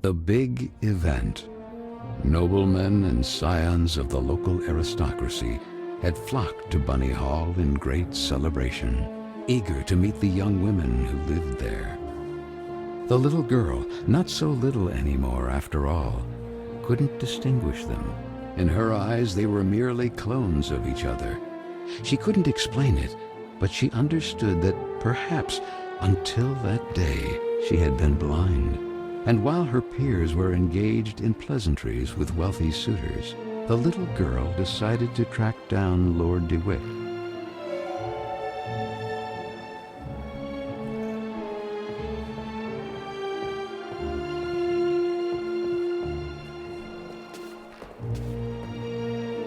The big event. Noblemen and scions of the local aristocracy had flocked to Bunny Hall in great celebration, eager to meet the young women who lived there. The little girl, not so little anymore after all, couldn't distinguish them. In her eyes, they were merely clones of each other. She couldn't explain it, but she understood that perhaps until that day she had been blind. And while her peers were engaged in pleasantries with wealthy suitors, the little girl decided to track down Lord Dewitt.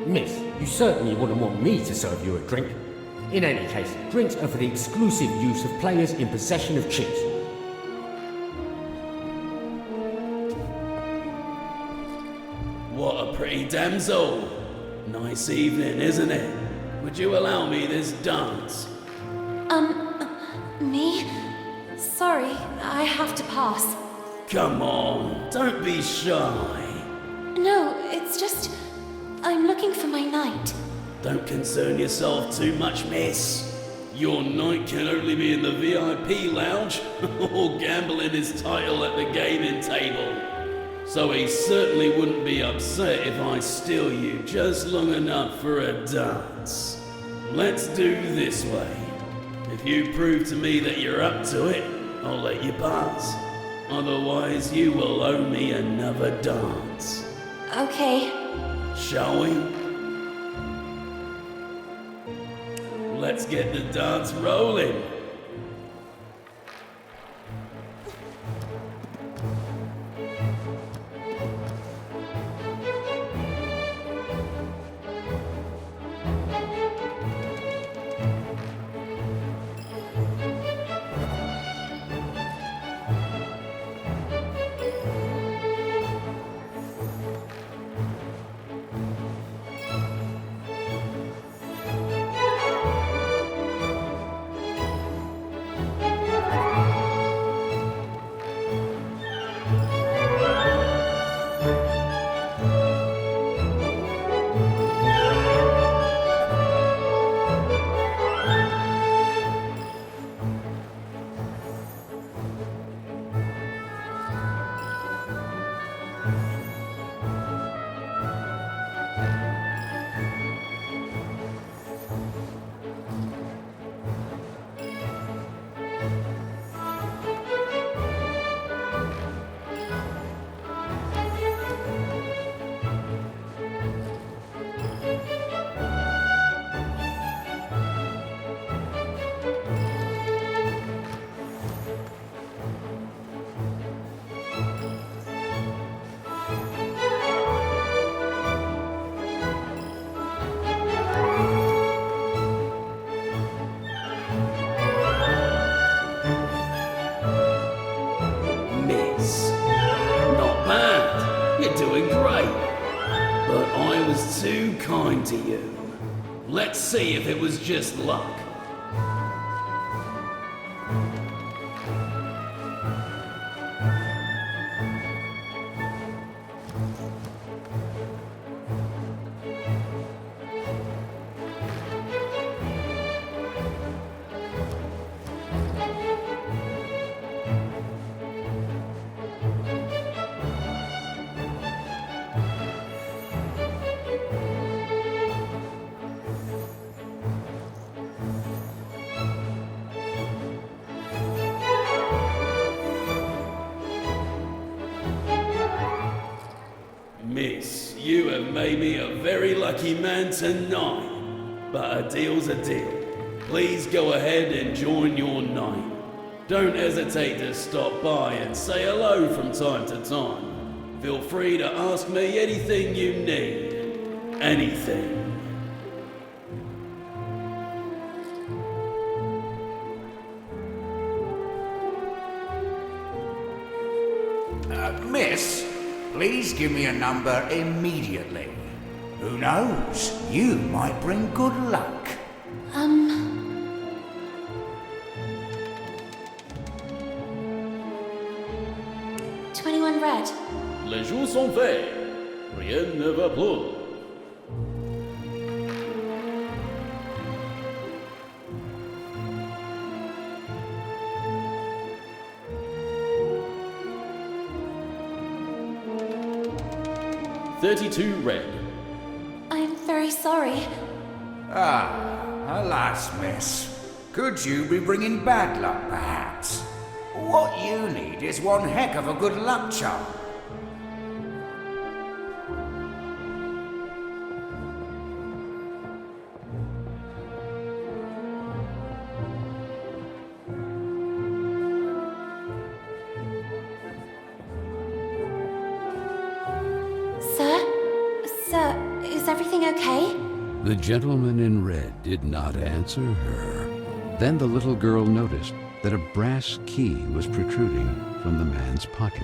Miss, you certainly wouldn't want me to serve you a drink. In any case, drinks are for the exclusive use of players in possession of chips. What a pretty damsel. Nice evening, isn't it? Would you allow me this dance? Me? Sorry, I have to pass. Come on, don't be shy. No, it's just... I'm looking for my knight. Don't concern yourself too much, miss. Your knight can only be in the VIP lounge or gambling his title at the gaming table. So he certainly wouldn't be upset if I steal you just long enough for a dance. Let's do this way. If you prove to me that you're up to it, I'll let you pass. Otherwise, you will owe me another dance. Okay. Shall we? Let's get the dance rolling. Too kind to you. Let's see if it was just luck. Miss, you have made me a very lucky man tonight. But a deal's a deal. Please go ahead and join your knight. Don't hesitate to stop by and say hello from time to time. Feel free to ask me anything you need. Anything. Miss, please give me a number immediately. Who knows? You might bring good luck. 21 red. sont faits. Rien ne va plus. $32 red. I'm very sorry. Alas, miss. Could you be bringing bad luck, perhaps? What you need is one heck of a good luck charm. Sir, is everything okay? The gentleman in red did not answer her. Then the little girl noticed that a brass key was protruding from the man's pocket.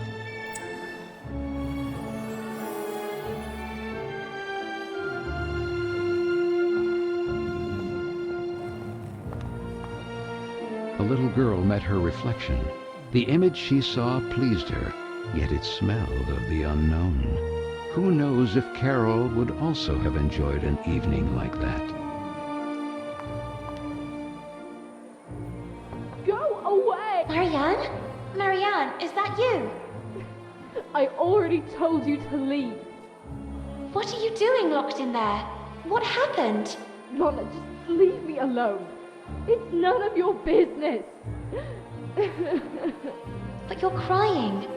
The little girl met her reflection. The image she saw pleased her, yet it smelled of the unknown. Who knows if Carole would also have enjoyed an evening like that? Go away! Marianne? Marianne, is that you? I already told you to leave. What are you doing locked in there? What happened? Lana, just leave me alone. It's none of your business. But you're crying.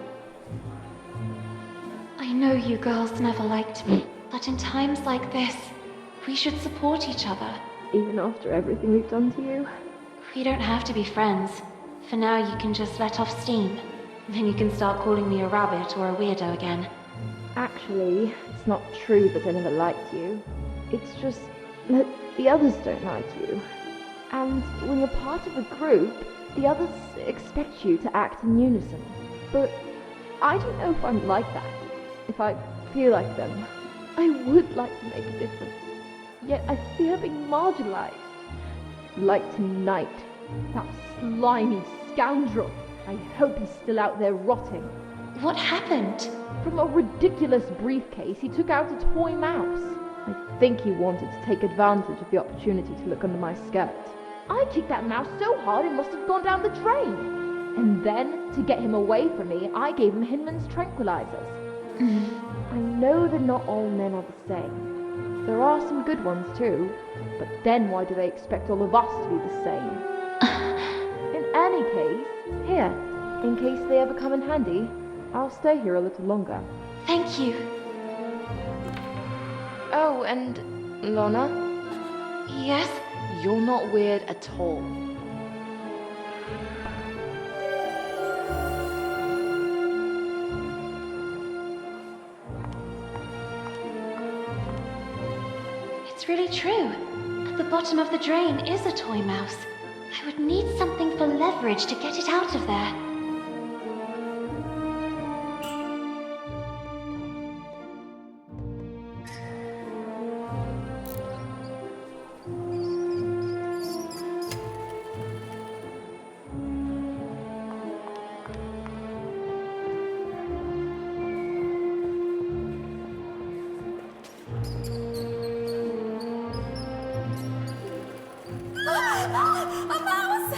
I know you girls never liked me, but in times like this, we should support each other. Even after everything we've done to you? We don't have to be friends. For now, you can just let off steam. Then you can start calling me a rabbit or a weirdo again. Actually, it's not true that I never liked you. It's just that the others don't like you. And when you're part of a group, the others expect you to act in unison. But I don't know if I'm like that. If I feel like them, I would like to make a difference. Yet I fear being marginalized. Like tonight, that slimy scoundrel. I hope he's still out there rotting. What happened? From a ridiculous briefcase, he took out a toy mouse. I think he wanted to take advantage of the opportunity to look under my skirt. I kicked that mouse so hard it must have gone down the drain. And then, to get him away from me, I gave him Hinman's tranquilizers. I know that not all men are the same. There are some good ones too, but then why do they expect all of us to be the same? In any case, here, in case they ever come in handy, I'll stay here a little longer. Thank you. Oh, and Lana, Yes? you're not weird at all. It's really true. At the bottom of the drain is a toy mouse. I would need something for leverage to get it out of there. A mouse!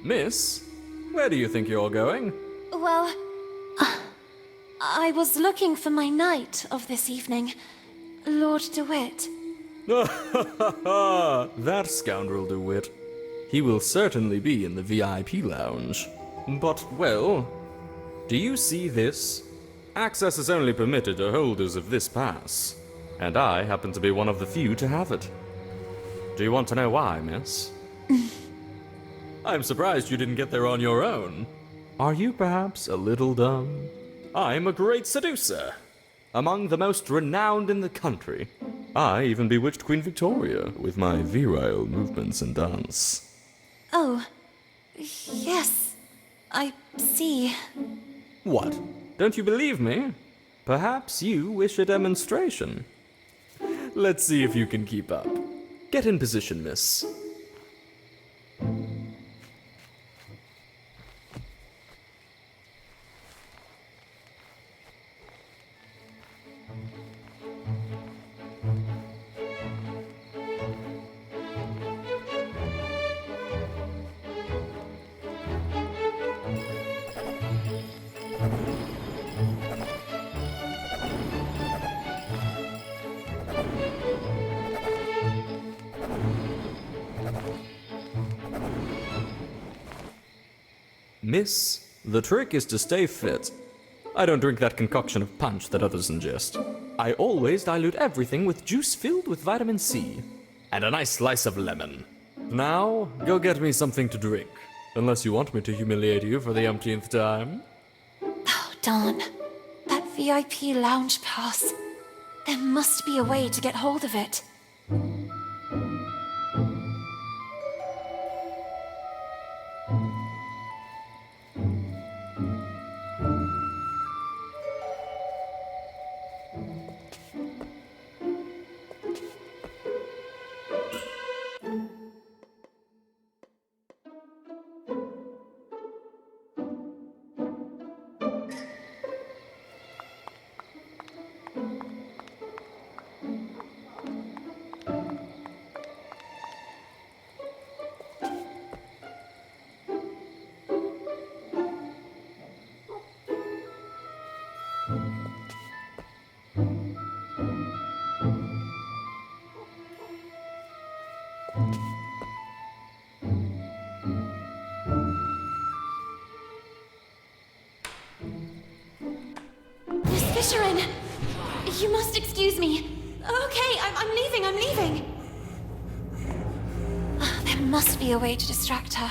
Miss, where do you think you're going? Well, I was looking for my knight of this evening, Lord Dewitt. That scoundrel Dewitt. He will certainly be in the VIP lounge. But, well, do you see this? Access is only permitted to holders of this pass, and I happen to be one of the few to have it. Do you want to know why, miss? I'm surprised you didn't get there on your own. Are you perhaps a little dumb? I'm a great seducer, among the most renowned in the country. I even bewitched Queen Victoria with my virile movements and dance. Oh, yes, I see. What? Don't you believe me? Perhaps you wish a demonstration. Let's see if you can keep up. Get in position, miss. Miss, the trick is to stay fit. I don't drink that concoction of punch that others ingest. I always dilute everything with juice filled with vitamin C. And a nice slice of lemon. Now, go get me something to drink. Unless you want me to humiliate you for the umpteenth time. Oh, darn. That VIP lounge pass. There must be a way to get hold of it. Fisherin! You must excuse me. Okay, I'm leaving. There must be a way to distract her.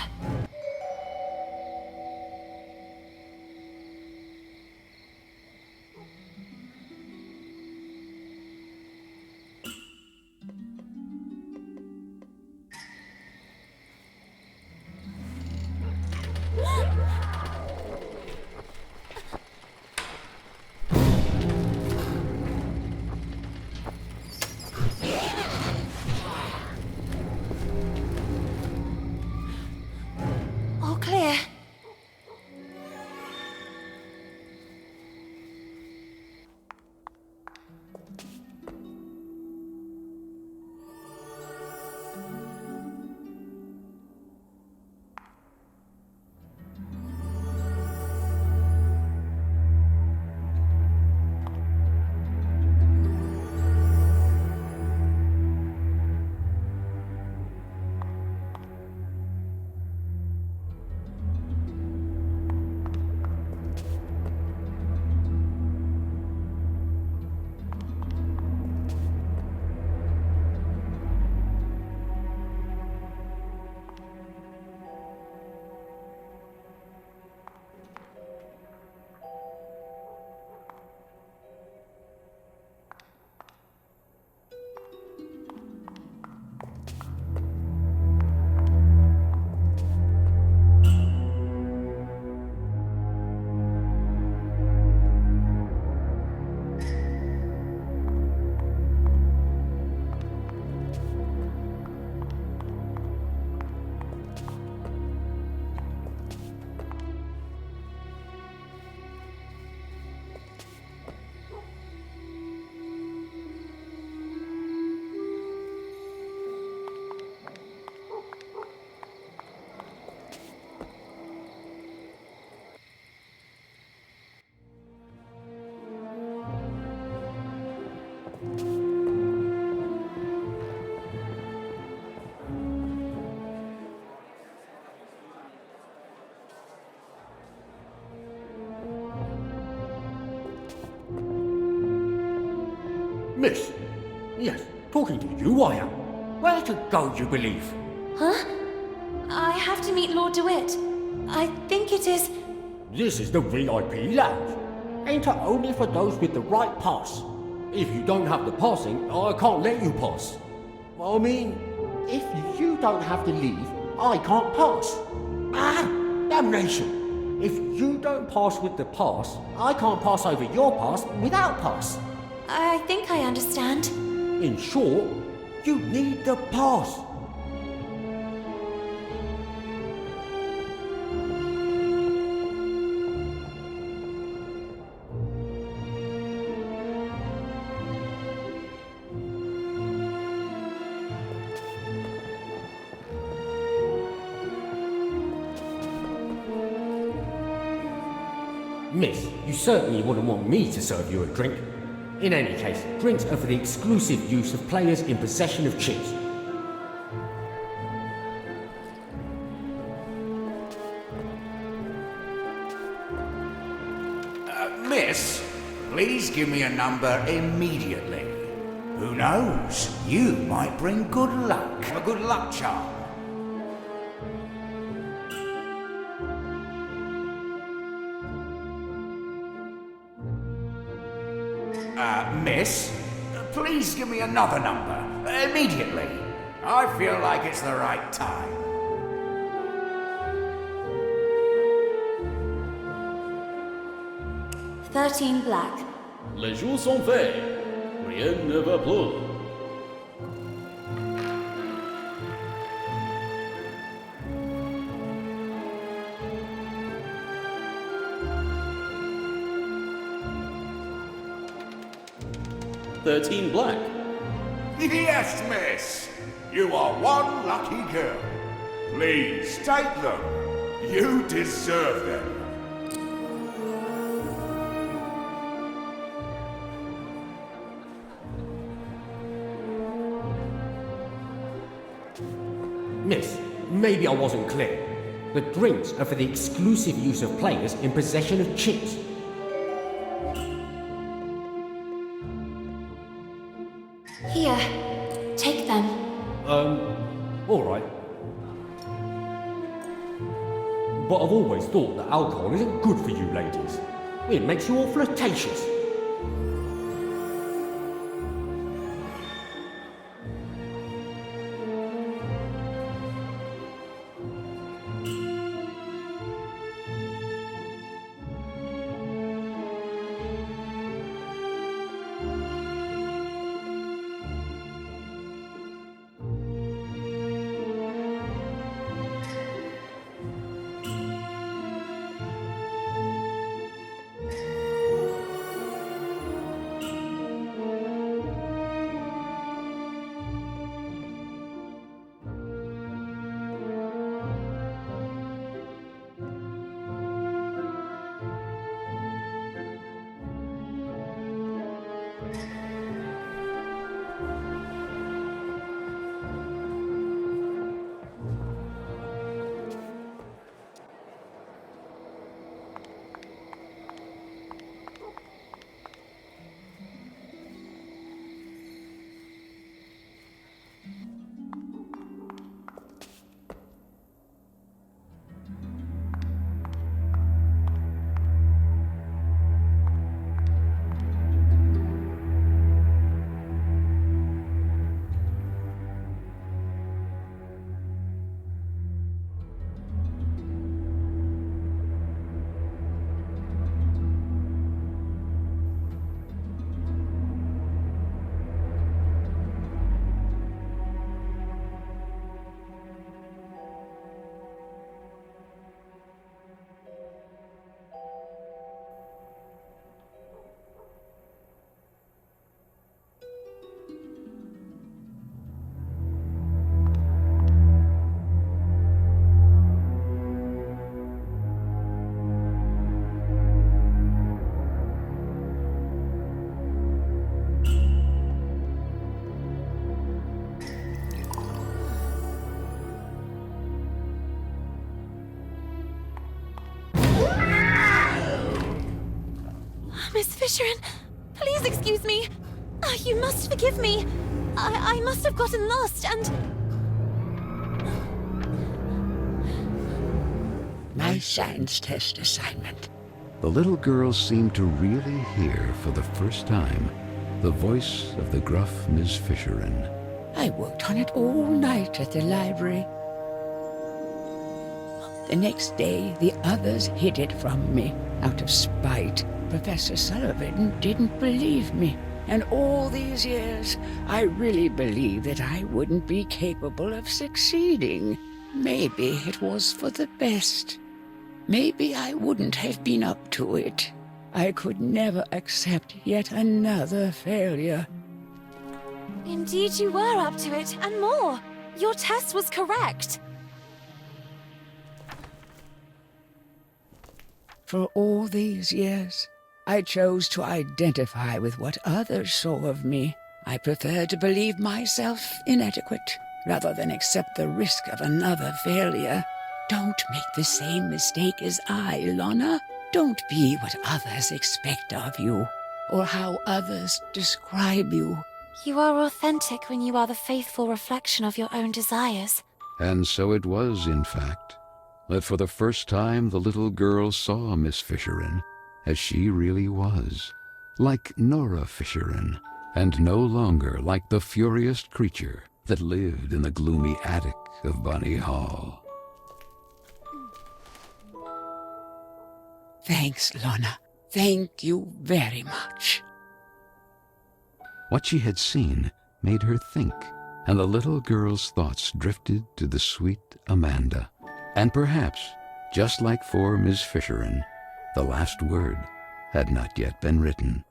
Miss. Yes, talking to you I am. Where to go, you believe? Huh? I have to meet Lord Dewitt. I think it is... This is the VIP lounge. Enter only for those with the right pass. If you don't have the passing, I can't let you pass. I mean, if you don't have to leave, I can't pass. Ah, damnation. If you don't pass with the pass, I can't pass over your pass without pass. I think I understand. In short, you need the pass. Miss, you certainly wouldn't want me to serve you a drink. In any case, drinks are for the exclusive use of players in possession of chips. Miss, please give me a number immediately. Who knows? You might bring good luck. A good luck charm. Miss, please give me another number. Immediately. I feel like it's the right time. $13 black. Les jours sont faits. Rien ne va plus. $13 black. Yes, miss. You are one lucky girl. Please take them. You deserve them. Miss, maybe I wasn't clear. The drinks are for the exclusive use of players in possession of chips. Here, take them. Alright. But I've always thought that alcohol isn't good for you ladies. It makes you all flirtatious. Miss Fisherin, please excuse me. You must forgive me. I must have gotten lost and... Nice science test assignment. The little girl seemed to really hear for the first time the voice of the gruff Miss Fisherin. I worked on it all night at the library. The next day, the others hid it from me out of spite. Professor Sullivan didn't believe me. And all these years, I really believed that I wouldn't be capable of succeeding. Maybe it was for the best. Maybe I wouldn't have been up to it. I could never accept yet another failure. Indeed you were up to it, and more. Your test was correct. For all these years, I chose to identify with what others saw of me. I preferred to believe myself inadequate rather than accept the risk of another failure. Don't make the same mistake as I, Lana. Don't be what others expect of you, or how others describe you. You are authentic when you are the faithful reflection of your own desires. And so it was, in fact, that for the first time the little girl saw Miss Fisherin as she really was, like Nora Fisherin, and no longer like the furious creature that lived in the gloomy attic of Bunny Hall. Thanks, Lana. Thank you very much. What she had seen made her think, and the little girl's thoughts drifted to the sweet Amanda. And perhaps, just like for Miss Fisherin, the last word had not yet been written.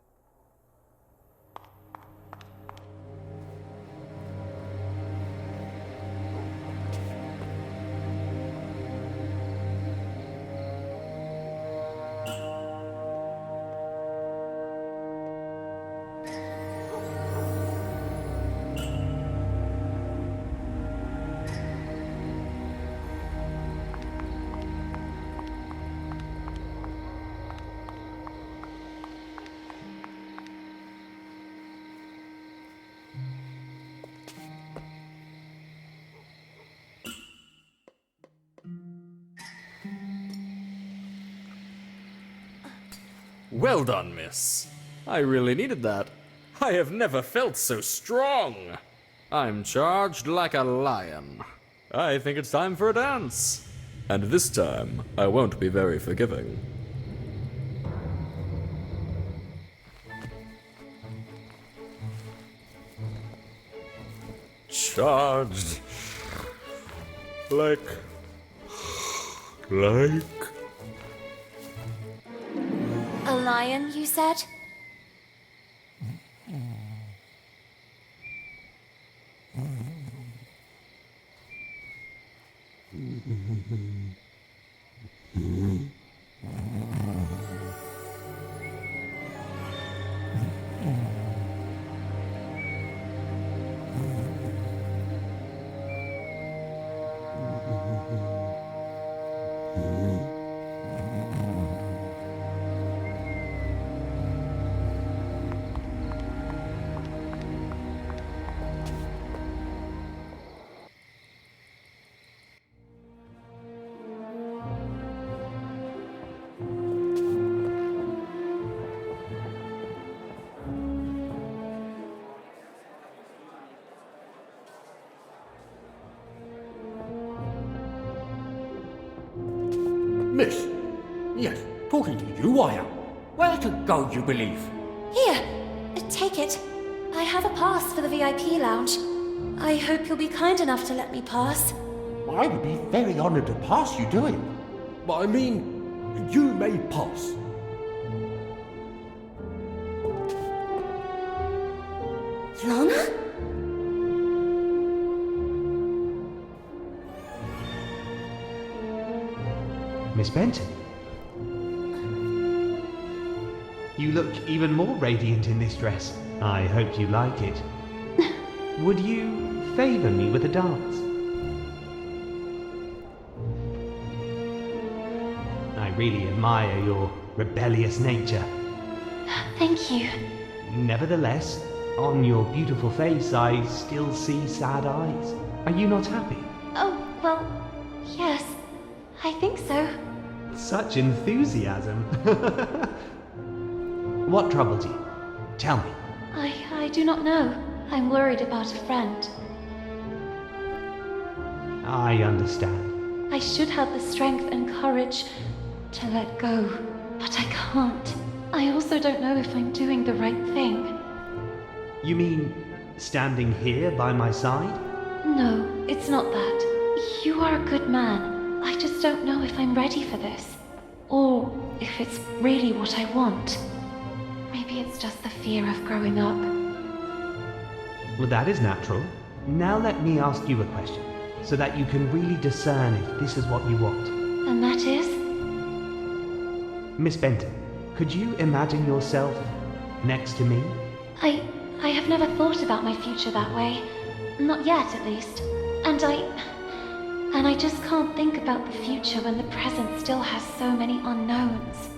Well done, miss. I really needed that. I have never felt so strong. I'm charged like a lion. I think it's time for a dance. And this time, I won't be very forgiving. Charged. Like... A lion, you said? Miss, yes, talking to you I am. Where to go, you believe? Here, take it. I have a pass for the VIP lounge. I hope you'll be kind enough to let me pass. I would be very honoured to pass you to him. But I mean, you may pass. Lana? Miss Benton. You look even more radiant in this dress. I hope you like it. Would you favour me with a dance? I really admire your rebellious nature. Thank you. Nevertheless, on your beautiful face I still see sad eyes. Are you not happy? Oh, well, yes. I think so. Such enthusiasm. What troubled you? Tell me. I do not know. I'm worried about a friend. I understand. I should have the strength and courage to let go, but I can't. I also don't know if I'm doing the right thing. You mean standing here by my side? No, it's not that. You are a good man. I just don't know if I'm ready for this. Or if it's really what I want. Maybe it's just the fear of growing up. Well, that is natural. Now let me ask you a question, so that you can really discern if this is what you want. And that is? Miss Benton, could you imagine yourself next to me? I have never thought about my future that way. Not yet, at least. And I just can't think about the future when the present still has so many unknowns.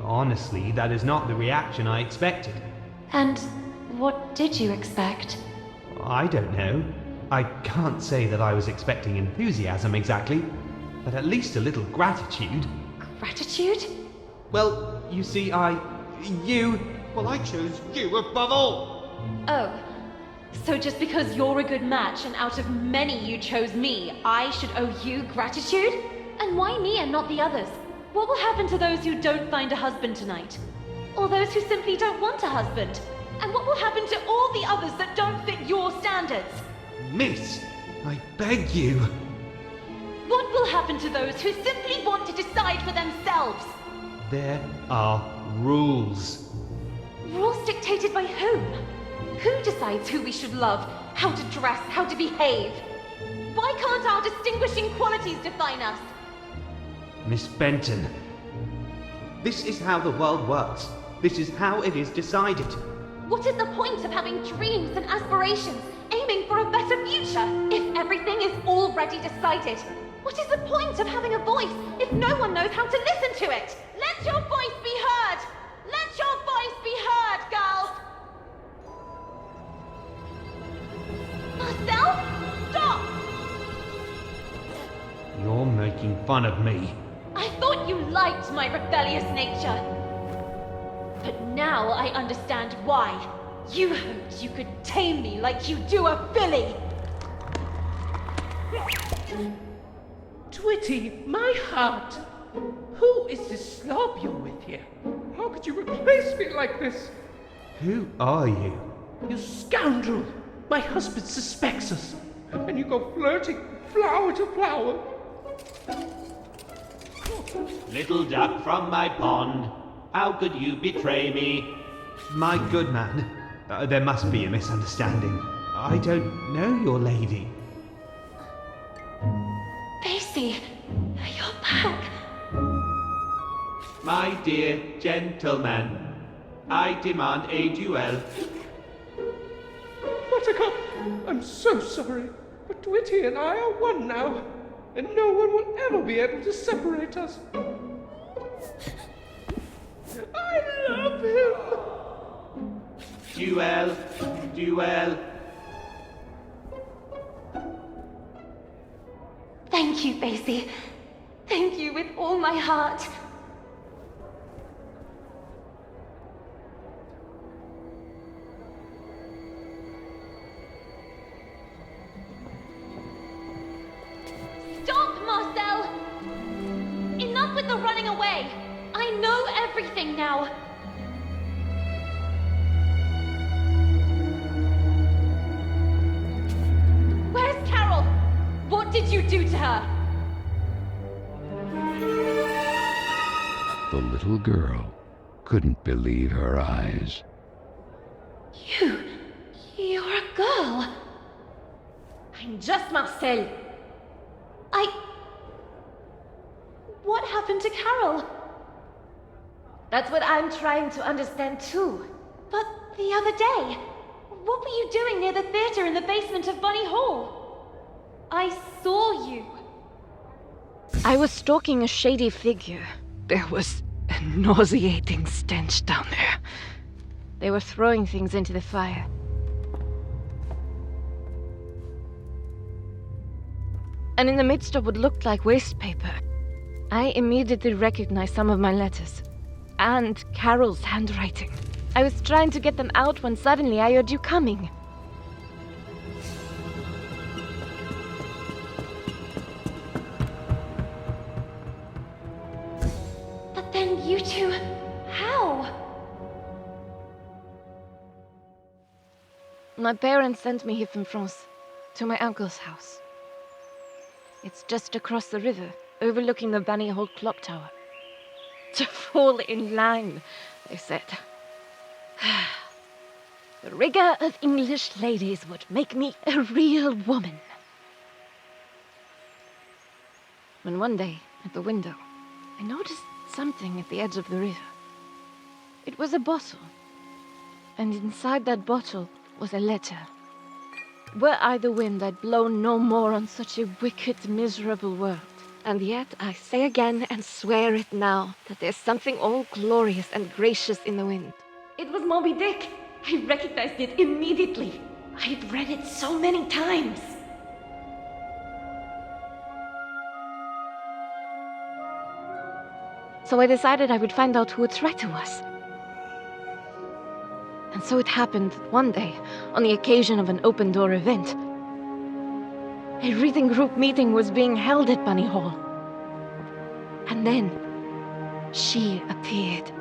Honestly, that is not the reaction I expected. And what did you expect? I don't know. I can't say that I was expecting enthusiasm exactly, but at least a little gratitude. Gratitude? Well, you see, Well, I chose you above all! Oh. So just because you're a good match and out of many you chose me, I should owe you gratitude? And why me and not the others? What will happen to those who don't find a husband tonight? Or those who simply don't want a husband? And what will happen to all the others that don't fit your standards? Miss, I beg you. What will happen to those who simply want to decide for themselves? There are rules. Rules dictated by whom? Who decides who we should love, how to dress, how to behave? Why can't our distinguishing qualities define us? Miss Benton, this is how the world works. This is how it is decided. What is the point of having dreams and aspirations, aiming for a better future, if everything is already decided? What is the point of having a voice if no one knows how to listen to it? Let your voice be heard! Let your voice be heard, girls! Marcel, stop! You're making fun of me. I thought you liked my rebellious nature. But now I understand why. You hoped you could tame me like you do a filly. Twitty, my heart. Who is this slob you're with here? How could you replace me like this? Who are you? You scoundrel! My husband suspects us. And you go flirting flower to flower. Little duck from my pond, how could you betray me? My good man, there must be a misunderstanding. I don't know your lady. Basie, you're back. My dear gentleman, I demand a duel. Buttercup, I'm so sorry, but Twitty and I are one now, and no one will ever be able to separate us. I love him! Duel, duel. Thank you, Basie. Thank you with all my heart. Stop, Marcel! Enough with the running away! I know everything now! Where's Carole? What did you do to her? The little girl couldn't believe her eyes. You're a girl. I'm just Marcel. What happened to Carole? That's what I'm trying to understand too. But the other day, what were you doing near the theater in the basement of Bunny Hall? I saw you. I was stalking a shady figure. There was a nauseating stench down there. They were throwing things into the fire. And in the midst of what looked like waste paper, I immediately recognized some of my letters. And Carole's handwriting. I was trying to get them out when suddenly I heard you coming. But then you two... how? My parents sent me here from France, to my uncle's house. It's just across the river, overlooking the Bunny Hole clock tower. To fall in line, they said. The rigor of English ladies would make me a real woman. When one day, at the window, I noticed something at the edge of the river. It was a bottle. And inside that bottle was a letter. Were I the wind, I'd blow no more on such a wicked, miserable world. And yet, I say again and swear it now, that there's something all glorious and gracious in the wind. It was Moby Dick! I recognized it immediately. I'd read it so many times. So I decided I would find out who its writer was. And so it happened that one day, on the occasion of an open-door event, a reading group meeting was being held at Bunny Hall. And then, she appeared.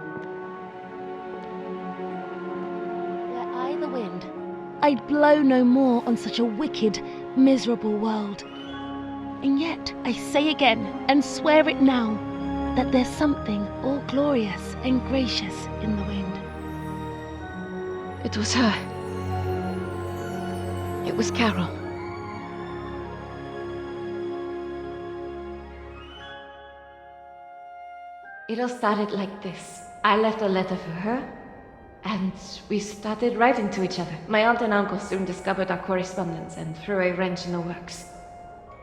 Were I the wind, I'd blow no more on such a wicked, miserable world. And yet, I say again, and swear it now, that there's something all glorious and gracious in the wind. It was her. It was Carole. It all started like this. I left a letter for her, and we started writing to each other. My aunt and uncle soon discovered our correspondence and threw a wrench in the works.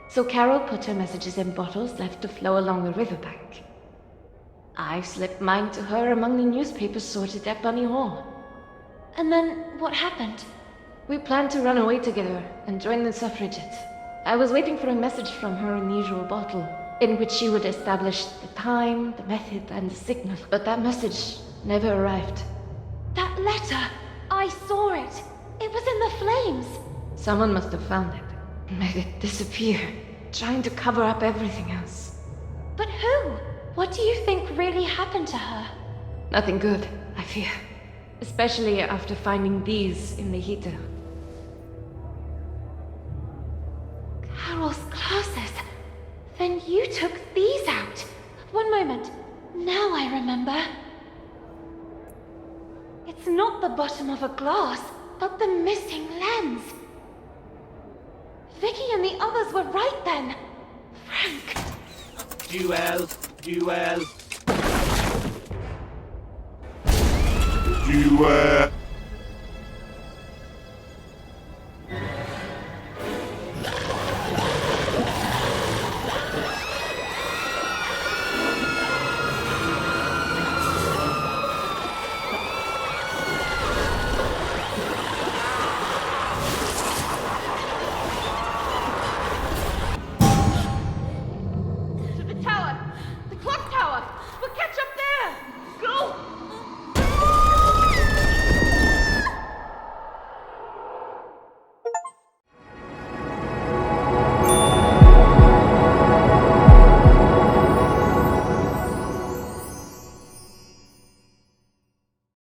So Carole put her messages in bottles left to flow along the riverbank. I slipped mine to her among the newspapers sorted at Bunny Hall. And then what happened? We planned to run away together and join the suffragettes. I was waiting for a message from her unusual bottle, in which she would establish the time, the method, and the signal. But that message never arrived. That letter! I saw it! It was in the flames! Someone must have found it, made it disappear, trying to cover up everything else. But who? What do you think really happened to her? Nothing good, I fear. Especially after finding these in the heater. Carole's glasses. Then you took these out. One moment. Now I remember. It's not the bottom of a glass, but the missing lens. Vicky and the others were right then. Frank. Duel. Duel.